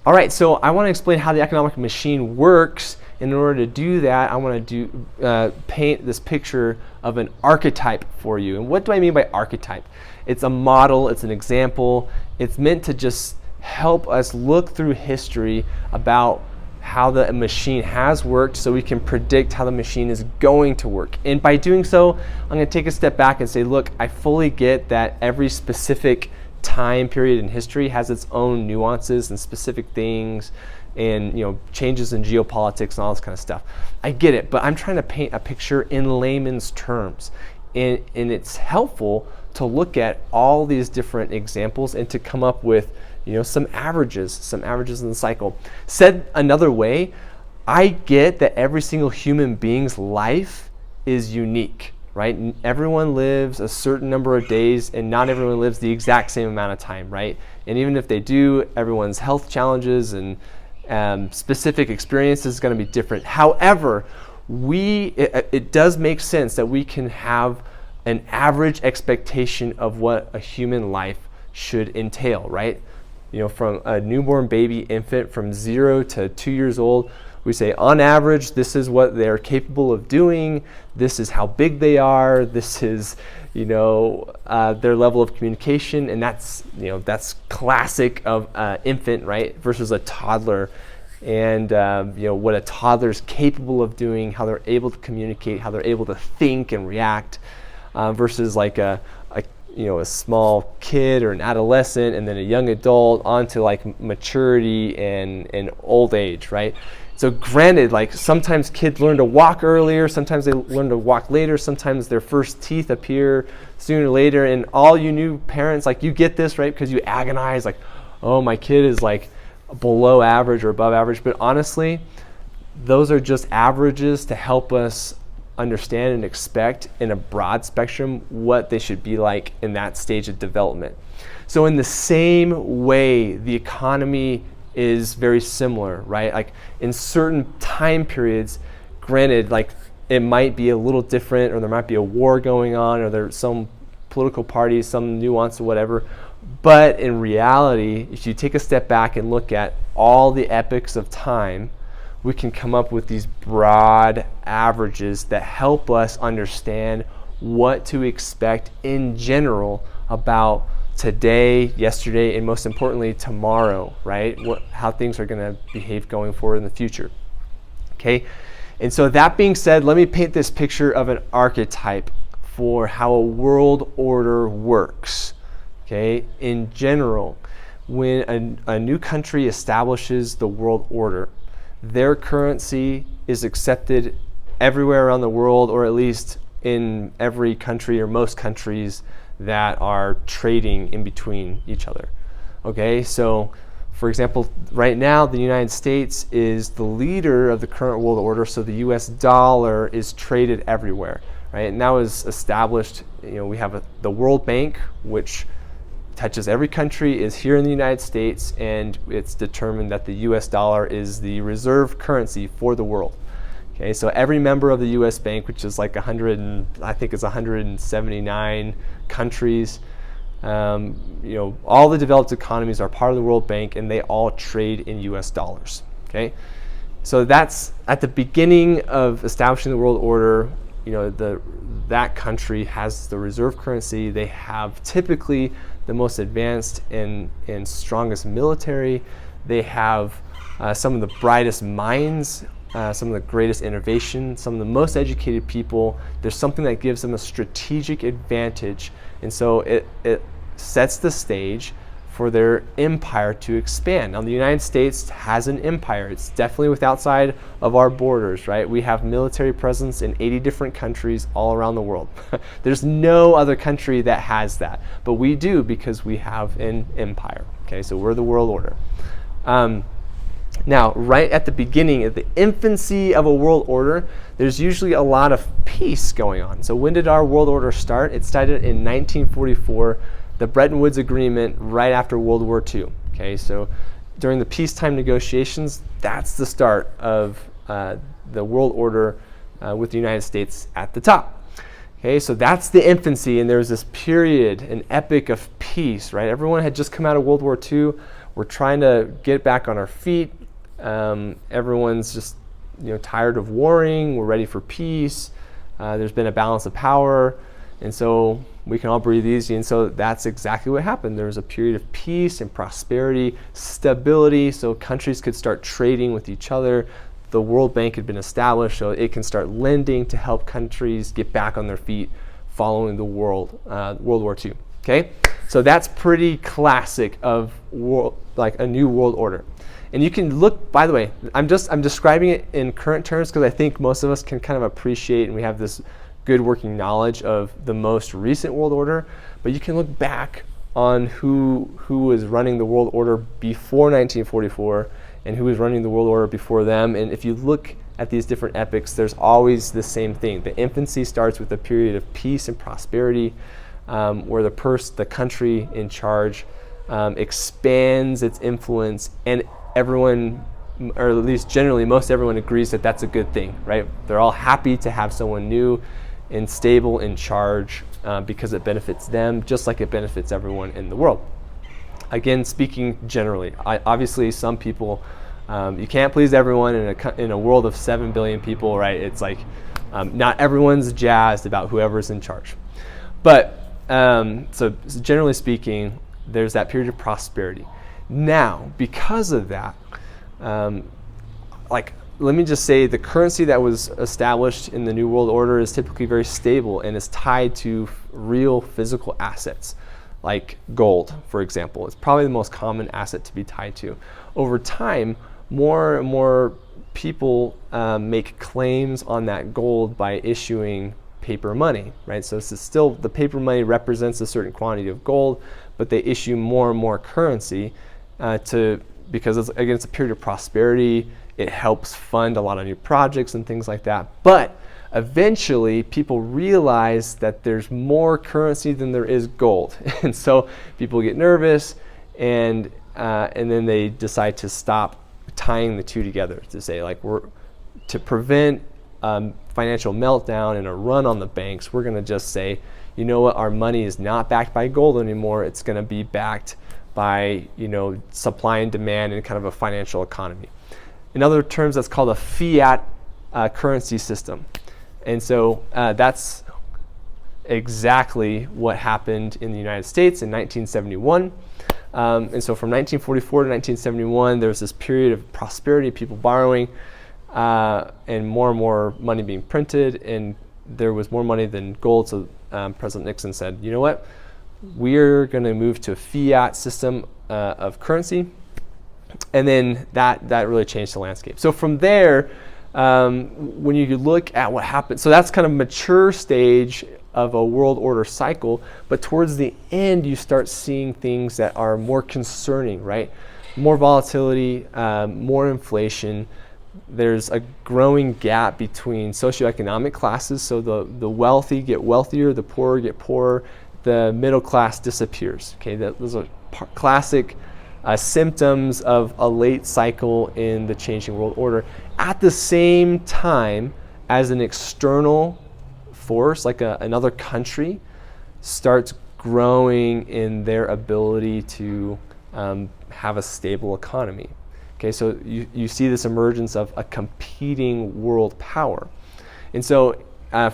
All right, so I want to explain how the economic machine works. In order to do that, I want to paint this picture of an archetype for you. And what do I mean by archetype? It's a model, it's an example. It's meant to just help us look through history about how the machine has worked so we can predict how the machine is going to work. And by doing so, I'm going to take a step back and say, look, I fully get that every specific time period in history has its own nuances and specific things and changes in geopolitics and all this kind of stuff. I get it, but I'm trying to paint a picture in layman's terms. And it's helpful to look at all these different examples and to come up with some averages in the cycle. Said another way, I get that every single human being's life is unique, right? Everyone lives a certain number of days and not everyone lives the exact same amount of time, right? And even if they do, everyone's health challenges and specific experiences is going to be different. However, it does make sense that we can have an average expectation of what a human life should entail, right? From a newborn baby infant from 0 to 2 years old, we say on average, this is what they're capable of doing. This is how big they are. This is, their level of communication, and that's classic of infant, right, versus a toddler, and what a toddler's capable of doing, how they're able to communicate, how they're able to think and react, versus like a small kid or an adolescent, and then a young adult onto like maturity and old age, right? So granted, like sometimes kids learn to walk earlier, sometimes they learn to walk later, sometimes their first teeth appear sooner or later, and all you new parents, like you get this, right? Because you agonize, like, oh, my kid is like below average or above average. But honestly, those are just averages to help us understand and expect in a broad spectrum what they should be like in that stage of development. So in the same way, the economy is very similar, right? Like in certain time periods, granted, like it might be a little different, or there might be a war going on, or there's some political party, some nuance or whatever. But in reality, if you take a step back and look at all the epochs of time, we can come up with these broad averages that help us understand what to expect in general about today, yesterday, and most importantly, tomorrow, right? How things are going to behave going forward in the future. Okay? And so that being said, let me paint this picture of an archetype for how a world order works. Okay? In general, when a new country establishes the world order, their currency is accepted everywhere around the world, or at least in every country or most countries that are trading in between each other. Okay, so for example, right now the United States is the leader of the current world order, so the US dollar is traded everywhere, right? And that was established, we have the World Bank, which touches every country, is here in the United States, and it's determined that the US dollar is the reserve currency for the world. Okay, so every member of the US Bank, which is like 179 countries, all the developed economies are part of the World Bank, and they all trade in US dollars. Okay, so that's at the beginning of establishing the world order. That country has the reserve currency. They have typically the most advanced and strongest military. They have some of the brightest minds, some of the greatest innovation, some of the most educated people. There's something that gives them a strategic advantage, and so it sets the stage for their empire to expand. Now, the United States has an empire. It's definitely outside of our borders, right? We have military presence in 80 different countries all around the world. There's no other country that has that, but we do because we have an empire. Okay, so we're the world order. Now, right at the beginning, at the infancy of a world order, there's usually a lot of peace going on. So when did our world order start? It started in 1944, the Bretton Woods Agreement, right after World War II. Okay, so during the peacetime negotiations, that's the start of the world order with the United States at the top. Okay, so that's the infancy, and there was this period, an epic of peace, right? Everyone had just come out of World War II. we're trying to get back on our feet. Everyone's just tired of warring. We're ready for peace. There's been a balance of power, and so we can all breathe easy. And so that's exactly what happened. There was a period of peace and prosperity, stability, so countries could start trading with each other. The World Bank had been established, so it can start lending to help countries get back on their feet following the World War II. Okay, so that's pretty classic of a new world order. And you can look, by the way, I'm describing it in current terms because I think most of us can kind of appreciate, and we have this good working knowledge of the most recent world order. But you can look back on who was running the world order before 1944 and who was running the world order before them. And if you look at these different epochs, there's always the same thing. The infancy starts with a period of peace and prosperity, where the country in charge expands its influence, and everyone, or at least generally most everyone, agrees that that's a good thing, right? They're all happy to have someone new and stable in charge because it benefits them just like it benefits everyone in the world. Again, speaking generally, obviously some people, you can't please everyone in a world of 7 billion people, right? It's like not everyone's jazzed about whoever's in charge. But so generally speaking, there's that period of prosperity. Now, because of that, let me just say the currency that was established in the New World Order is typically very stable and is tied to real physical assets, like gold, for example. It's probably the most common asset to be tied to. Over time, more and more people make claims on that gold by issuing paper money, right? So this is still, the paper money represents a certain quantity of gold, but they issue more and more currency because it's a period of prosperity. It helps fund a lot of new projects and things like that. But eventually, people realize that there's more currency than there is gold, and so people get nervous, and then they decide to stop tying the two together, to say to prevent financial meltdown and a run on the banks. We're going to just say, you know what, our money is not backed by gold anymore. It's going to be backed by supply and demand and kind of a financial economy. In other terms, that's called a fiat currency system. And so that's exactly what happened in the United States in 1971. And so from 1944 to 1971, there was this period of prosperity, people borrowing, and more money being printed, and there was more money than gold. So President Nixon said, you know what, we're going to move to a fiat system of currency. And then that really changed the landscape. So from there, when you look at what happened, so that's kind of mature stage of a world order cycle, but towards the end you start seeing things that are more concerning, right? More volatility, more inflation. There's a growing gap between socioeconomic classes, so the wealthy get wealthier, the poor get poorer, the middle class disappears. Okay, those are classic symptoms of a late cycle in the changing world order. At the same time as an external force, like another country, starts growing in their ability to have a stable economy. Okay, so you see this emergence of a competing world power. And so the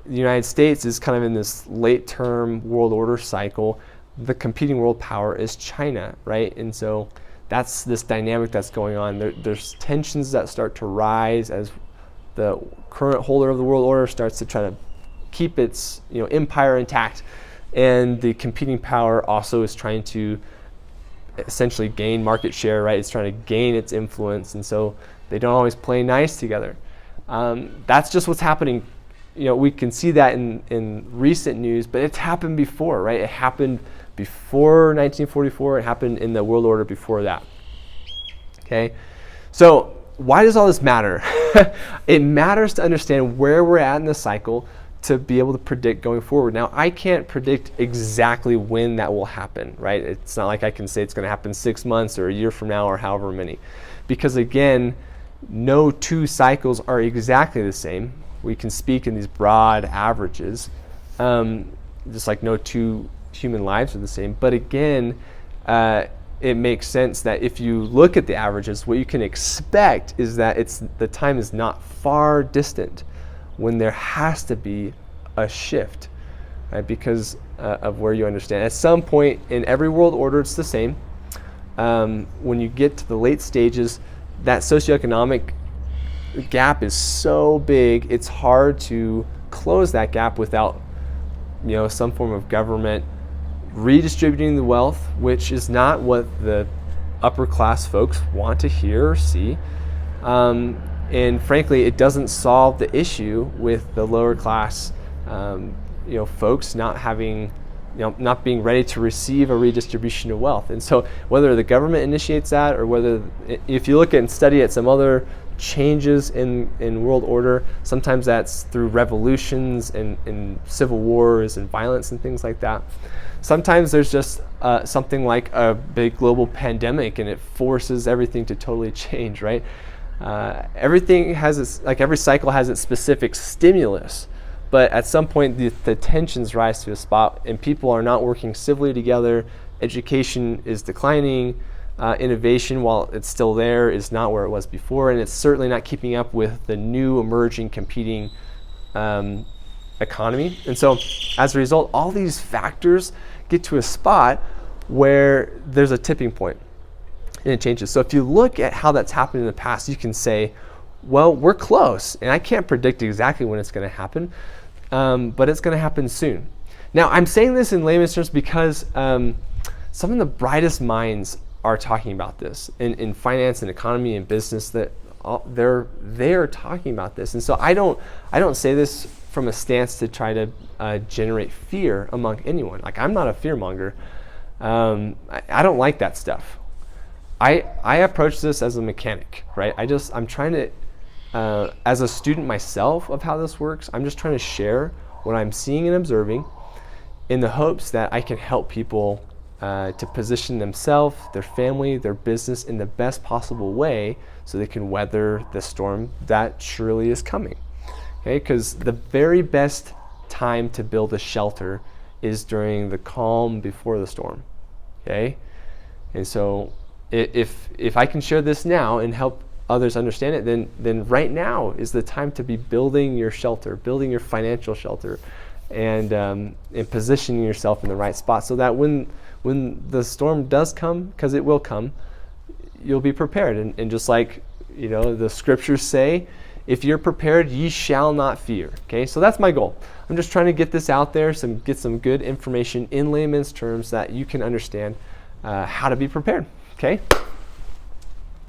United States is kind of in this late-term world order cycle. The competing world power is China, right? And so that's this dynamic that's going on. There's tensions that start to rise as the current holder of the world order starts to try to keep its empire intact, and the competing power also is trying to essentially gain market share, right? It's trying to gain its influence, and so they don't always play nice together. That's just what's happening. We can see that in recent news, but it's happened before, right? It happened before 1944. It happened in the world order before that. Okay, so why does all this matter? It matters to understand where we're at in the cycle to be able to predict going forward. Now, I can't predict exactly when that will happen, right? It's not like I can say it's going to happen 6 months or a year from now or however many, because again, no two cycles are exactly the same. We can speak in these broad averages, just like no two human lives are the same. But again, it makes sense that if you look at the averages, what you can expect is that the time is not far distant when there has to be a shift, right? Because of where you understand. At some point in every world order, it's the same. When you get to the late stages, that socioeconomic gap is so big, it's hard to close that gap without, some form of government redistributing the wealth, which is not what the upper class folks want to hear or see. And frankly, it doesn't solve the issue with the lower class, folks not having, not being ready to receive a redistribution of wealth. And so whether the government initiates that, or whether, if you look and study at some other changes in world order, sometimes that's through revolutions and civil wars and violence and things like that. Sometimes there's just something like a big global pandemic, and it forces everything to totally change, right? Everything has every cycle has its specific stimulus, but at some point the tensions rise to a spot, and people are not working civilly together. Education is declining. Innovation, while it's still there, is not where it was before, and it's certainly not keeping up with the new emerging competing economy. And so as a result, all these factors get to a spot where there's a tipping point and it changes. So if you look at how that's happened in the past, you can say, well, we're close, and I can't predict exactly when it's going to happen, but it's going to happen soon. Now, I'm saying this in layman's terms because some of the brightest minds are talking about this in finance and economy and business. That they're talking about this, and so I don't say this from a stance to try to generate fear among anyone. Like, I'm not a fear monger. I don't like that stuff. I approach this as a mechanic, right? I'm trying to, as a student myself of how this works, I'm just trying to share what I'm seeing and observing in the hopes that I can help people to position themselves, their family, their business in the best possible way so they can weather the storm that surely is coming. Okay, because the very best time to build a shelter is during the calm before the storm. Okay, and so if I can share this now and help others understand it, then right now is the time to be building your shelter, building your financial shelter, and positioning yourself in the right spot so that when the storm does come, because it will come, you'll be prepared. And just like the scriptures say, if you're prepared, ye shall not fear. Okay, so that's my goal. I'm just trying to get this out there, get some good information in layman's terms that you can understand how to be prepared. Okay.